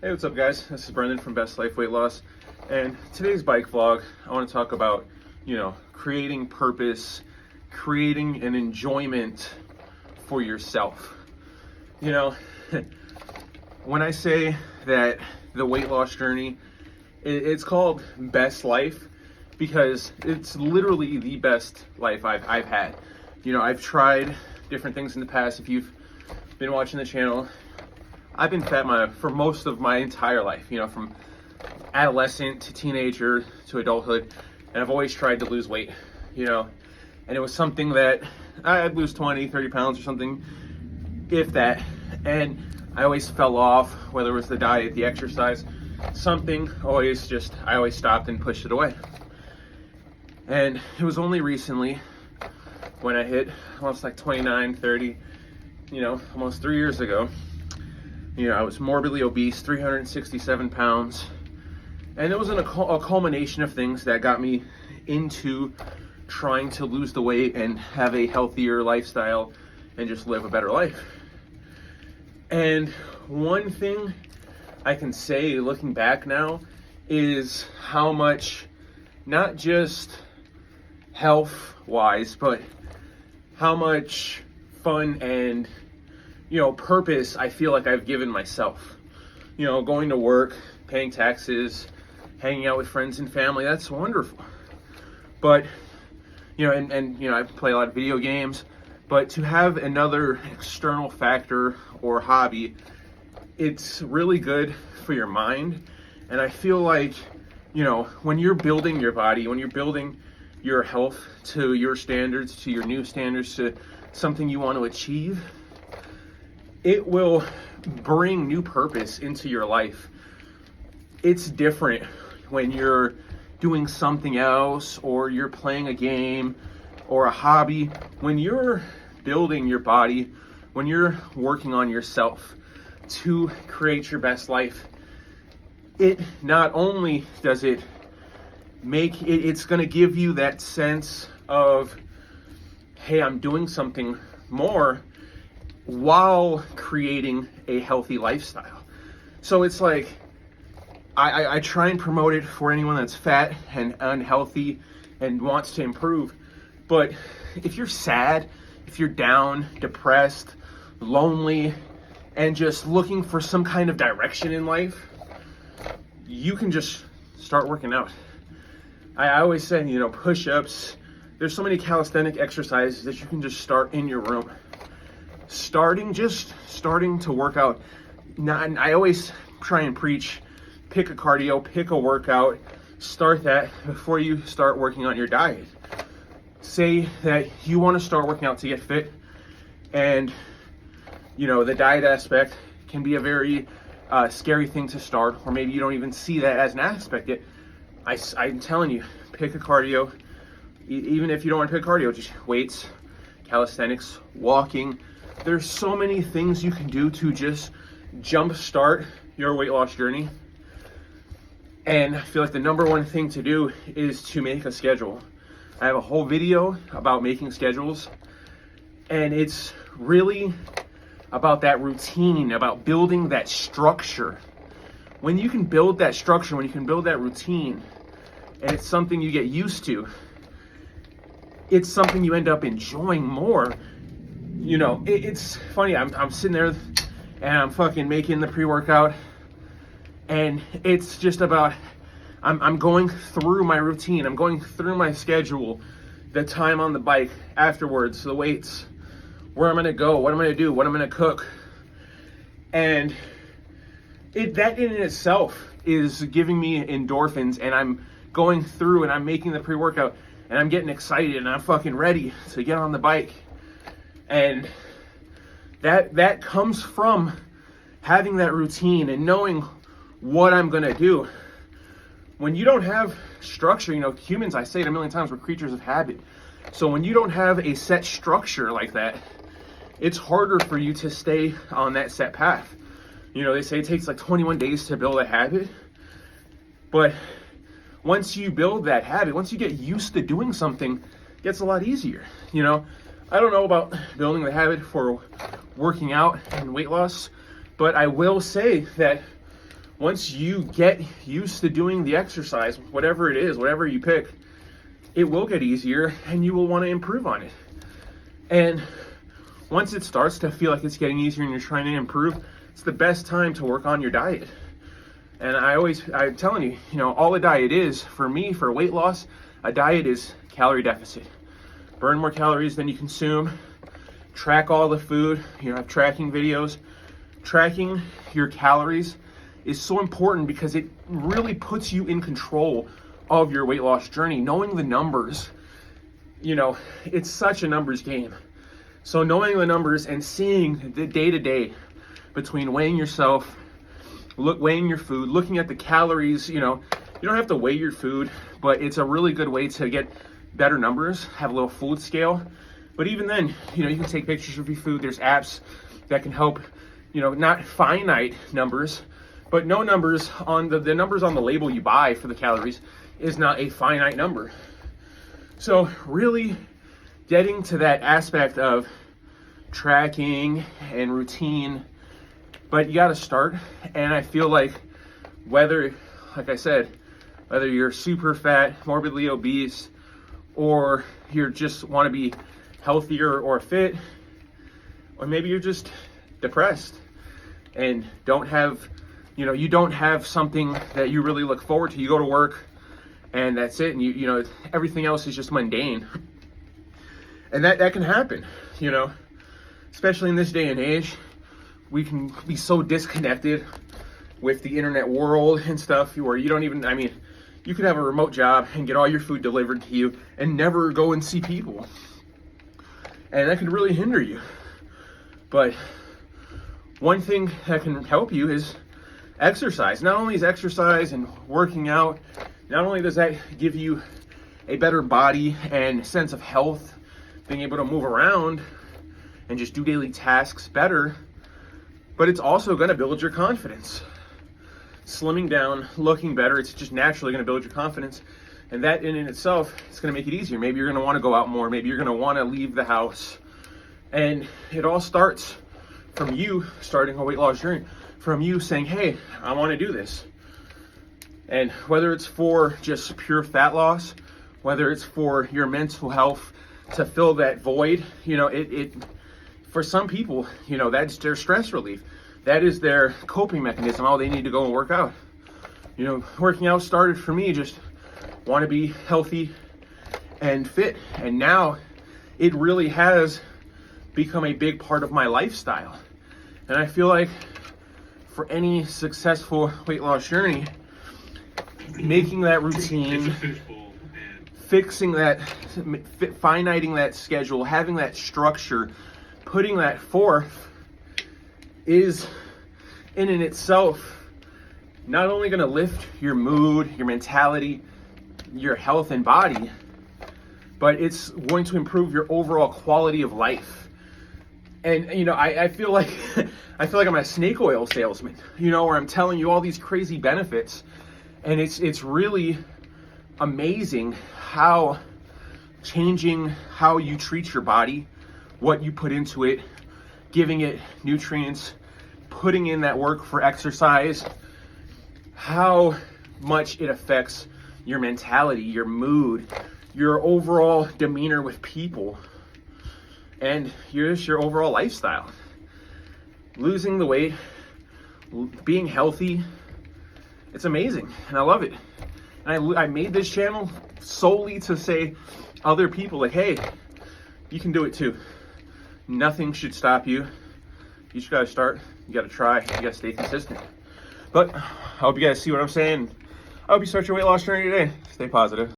Hey, what's up guys? This is Brendan from Best Life Weight Loss, and today's bike vlog, I want to talk about, creating purpose, creating an enjoyment for yourself. When I say that the weight loss journey, it's called Best Life because it's literally the best life I've had. I've tried different things in the past. If you've been watching the channel, I've been fat for most of my entire life, from adolescent to teenager to adulthood, and I've always tried to lose weight, and it was something that I'd lose 20, 30 pounds or something, if that, and I always fell off, whether it was the diet, the exercise, something, I always stopped and pushed it away. And it was only recently when I hit almost like 29, 30, almost 3 years ago, I was morbidly obese, 367 pounds. And it was a culmination of things that got me into trying to lose the weight and have a healthier lifestyle and just live a better life. And one thing I can say looking back now is how much, not just health-wise, but how much fun and purpose I feel like I've given myself. Going to work, paying taxes, hanging out with friends and family, that's wonderful. But, I play a lot of video games, but to have another external factor or hobby, it's really good for your mind. And I feel like, when you're building your body, when you're building your health to your standards, to your new standards, to something you want to achieve, it will bring new purpose into your life. It's different when you're doing something else or you're playing a game or a hobby. When you're building your body, when you're working on yourself to create your best life, it not only does it make it, it's going to give you that sense of, hey, I'm doing something more while creating a healthy lifestyle. So it's like, I try and promote it for anyone that's fat and unhealthy and wants to improve. But if you're sad, if you're down, depressed, lonely, and just looking for some kind of direction in life, you can just start working out. I always say, push-ups, there's so many calisthenic exercises that you can just start in your room. Starting to work out. I always try and preach, pick a cardio, pick a workout, start that before you start working on your diet. Say that you want to start working out to get fit, and the diet aspect can be a very scary thing to start, or maybe you don't even see that as an aspect yet. I'm telling you, pick a cardio. Even if you don't want to pick cardio, just weights, calisthenics, walking. There's so many things you can do to just jumpstart your weight loss journey. And I feel like the number one thing to do is to make a schedule. I have a whole video about making schedules, and it's really about that routine, about building that structure. When you can build that structure, when you can build that routine, and it's something you get used to, it's something you end up enjoying more. It's funny, I'm sitting there and I'm fucking making the pre-workout, and it's just about, I'm going through my routine, I'm going through my schedule, the time on the bike, afterwards, the weights, where I'm gonna go, what I'm gonna do, what I'm gonna cook. And that in itself is giving me endorphins, and I'm going through and I'm making the pre-workout and I'm getting excited and I'm fucking ready to get on the bike. And that comes from having that routine and knowing what I'm gonna do. When you don't have structure, humans, I say it a million times, we're creatures of habit. So when you don't have a set structure like that, it's harder for you to stay on that set path. They say it takes like 21 days to build a habit, but once you build that habit, once you get used to doing something, it gets a lot easier. I don't know about building the habit for working out and weight loss, but I will say that once you get used to doing the exercise, whatever it is, whatever you pick, it will get easier and you will want to improve on it. And once it starts to feel like it's getting easier and you're trying to improve, it's the best time to work on your diet. And I'm telling you, all a diet is, for me, for weight loss, a diet is calorie deficit. Burn more calories than you consume, track all the food, have tracking videos. Tracking your calories is so important because it really puts you in control of your weight loss journey. Knowing the numbers, it's such a numbers game. So knowing the numbers and seeing the day-to-day between weighing yourself, weighing your food, looking at the calories, you don't have to weigh your food, but it's a really good way to get better numbers, have a little food scale. But even then, you can take pictures of your food. There's apps that can help, not finite numbers, but no numbers on the numbers on the label you buy for the calories is not a finite number. So really getting to that aspect of tracking and routine, but you got to start. And I feel like whether you're super fat, morbidly obese, or you just want to be healthier or fit, or maybe you're just depressed and don't have something that you really look forward to. You go to work and that's it, and everything else is just mundane. And that can happen, especially in this day and age. We can be so disconnected with the internet world and stuff where you don't even, you could have a remote job and get all your food delivered to you and never go and see people. And that could really hinder you. But one thing that can help you is exercise. Not only is exercise and working out, not only does that give you a better body and sense of health, being able to move around and just do daily tasks better, but it's also going to build your confidence. Slimming down, looking better, it's just naturally going to build your confidence. And that in itself is going to make it easier. Maybe you're going to want to go out more. Maybe you're going to want to leave the house. And it all starts from you starting a weight loss journey, from you saying, hey, I want to do this. And whether it's for just pure fat loss, whether it's for your mental health, to fill that void, for some people, that's their stress relief. That is their coping mechanism. Oh, they need to go and work out. Working out started for me, just want to be healthy and fit. And now it really has become a big part of my lifestyle. And I feel like for any successful weight loss journey, making that routine, fixing that, finiting that schedule, having that structure, putting that forth is in and itself not only going to lift your mood, your mentality, your health and body, but it's going to improve your overall quality of life. And I feel like I'm a snake oil salesman, where I'm telling you all these crazy benefits, and it's really amazing how changing how you treat your body, what you put into it, giving it nutrients, putting in that work for exercise, how much it affects your mentality, your mood, your overall demeanor with people, and your overall lifestyle. Losing the weight, being healthy, it's amazing, and I love it. And I made this channel solely to say other people, like, hey, you can do it too. Nothing should stop you. You just gotta start, you gotta try, you gotta stay consistent. But I hope you guys see what I'm saying. I hope you start your weight loss journey today. Stay positive.